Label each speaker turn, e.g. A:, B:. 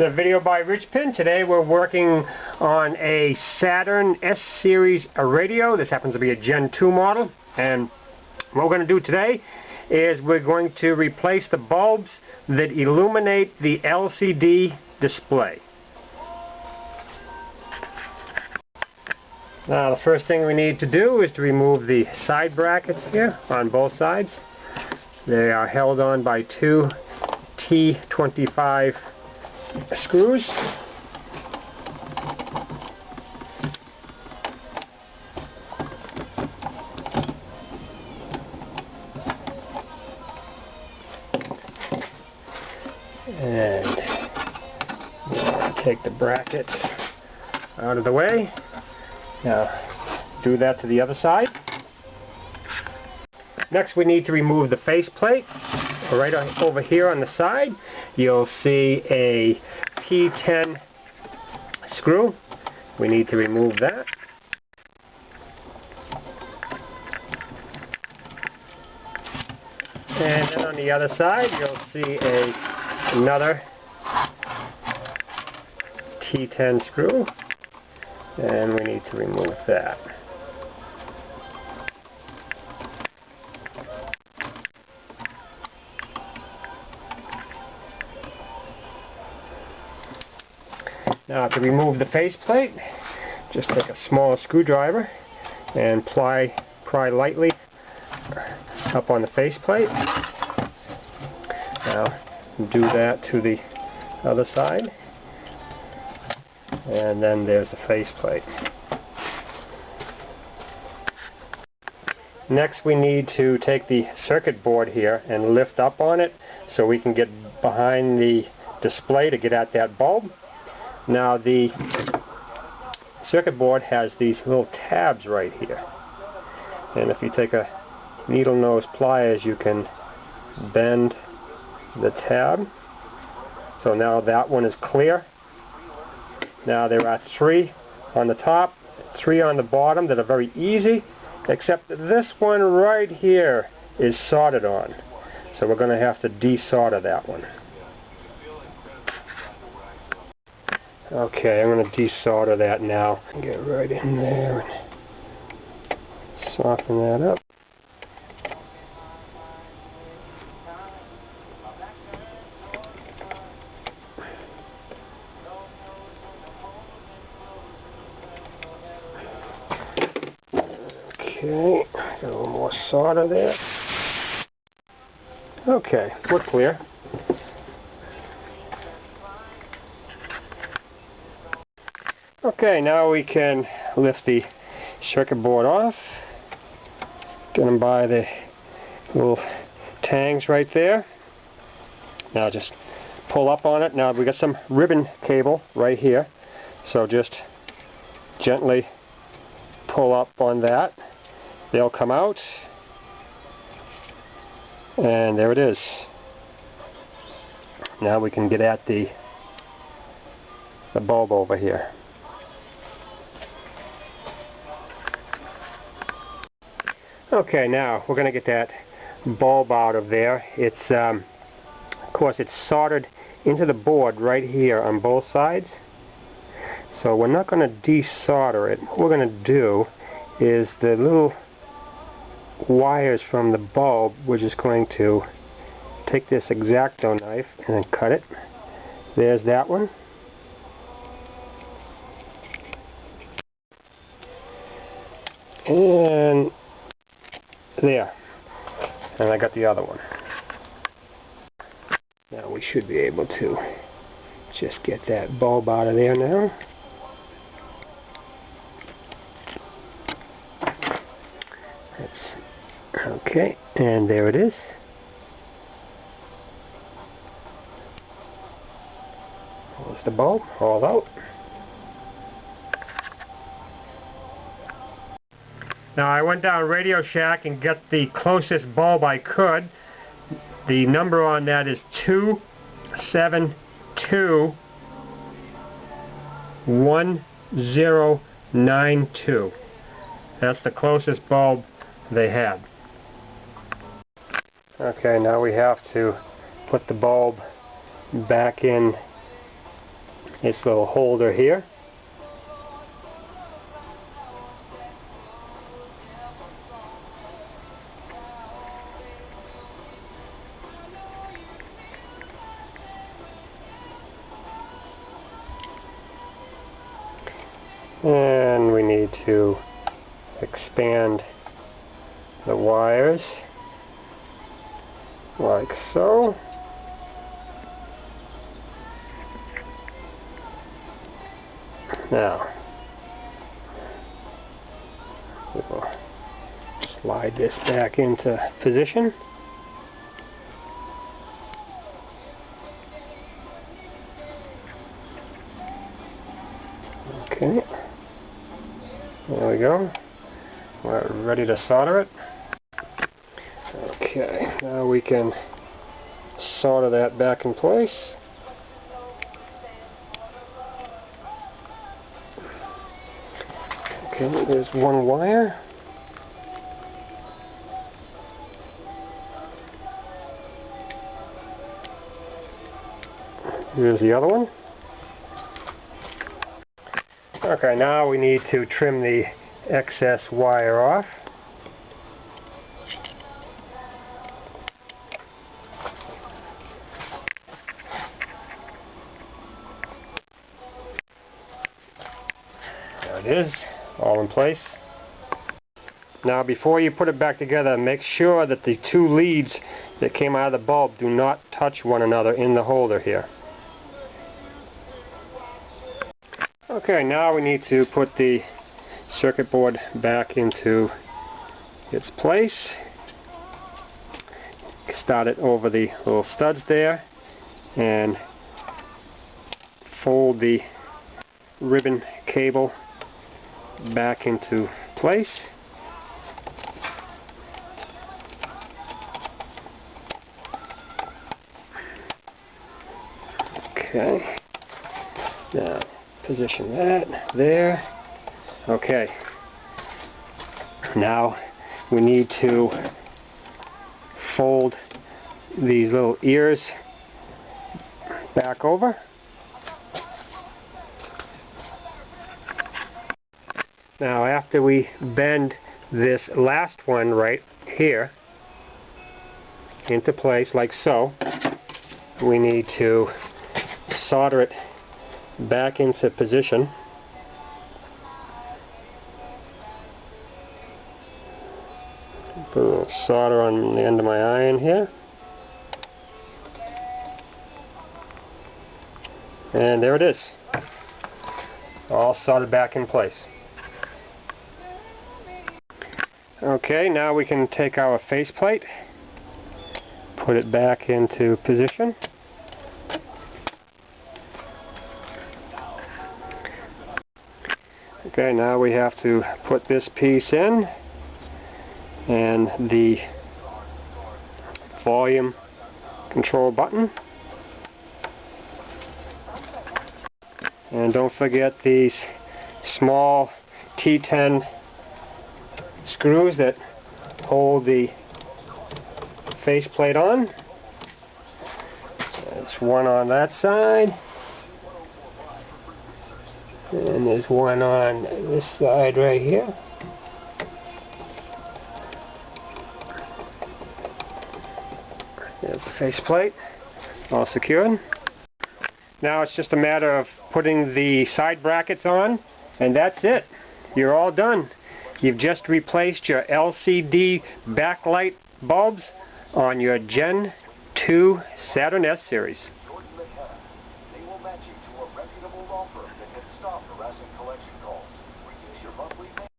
A: a video by Richpin. Today we're working on a Saturn S-Series radio. This happens to be a Gen 2 model. And what we're going to do today is we're going to replace the bulbs that illuminate the LCD display. Now the first thing we need to do is to remove the side brackets here on both sides. They are held on by two T25 screws. And take the brackets out of the way. Now do that to the other side. Next we need to remove the faceplate. Right over here on the side you'll see a T10 screw. We need to remove that. And then on the other side you'll see another T10 screw, and we need to remove that. Now to remove the faceplate, just take a small screwdriver and pry lightly up on the faceplate. Now do that to the other side, and then there's the faceplate. Next we need to take the circuit board here and lift up on it so we can get behind the display to get at that bulb. Now the circuit board has these little tabs right here, and if you take a needle nose pliers you can bend the tab. So now that one is clear. Now there are 3 on the top, 3 on the bottom that are very easy, except this one right here is soldered on. So we're going to have to desolder that one. Okay, I'm going to desolder that now. Get right in there and soften that up. Okay, got a little more solder there. Okay, we're clear. Okay, now we can lift the circuit board off. Get them by the little tangs right there. Now just pull up on it. Now we got some ribbon cable right here, so just gently pull up on that. They'll come out, and there it is. Now we can get at the bulb over here. Okay, now we're going to get that bulb out of there. It's of course it's soldered into the board right here on both sides. So we're not going to desolder it. What we're going to do is the little wires from the bulb, we're just going to take this X-Acto knife and then cut it. There's that one. And there. And I got the other one. Now we should be able to just get that bulb out of there now. Okay, and there it is. There's the bulb all out. Now I went down Radio Shack and got the closest bulb I could. The number on that is 2721092. That's the closest bulb they had. Okay, now we have to put the bulb back in this little holder here. And we need to expand the wires like so. Now, we'll slide this back into position. Okay, there we go. We're ready to solder it. Okay, now we can solder that back in place. Okay, there's one wire. Here's the other one. Okay, now we need to trim the excess wire off. There it is, all in place. Now before you put it back together, make sure that the two leads that came out of the bulb do not touch one another in the holder here. Okay, now we need to put the circuit board back into its place. Start it over the little studs there and fold the ribbon cable back into place. Okay, now position that there. Okay, now we need to fold these little ears back over. Now after we bend this last one right here into place like so, we need to solder it back into position. Put a little solder on the end of my iron here. And there it is. All soldered back in place. Okay, now we can take our faceplate, put it back into position. Okay, now we have to put this piece in and the volume control button. And don't forget these small T10 screws that hold the faceplate on. There's one on that side. And there's one on this side right here. There's the faceplate, all secured. Now it's just a matter of putting the side brackets on, and that's it. You're all done. You've just replaced your LCD backlight bulbs on your Gen 2 Saturn S series.
B: They will match you to a reputable law firm that can stop harassing collection calls, reduce your monthly payment.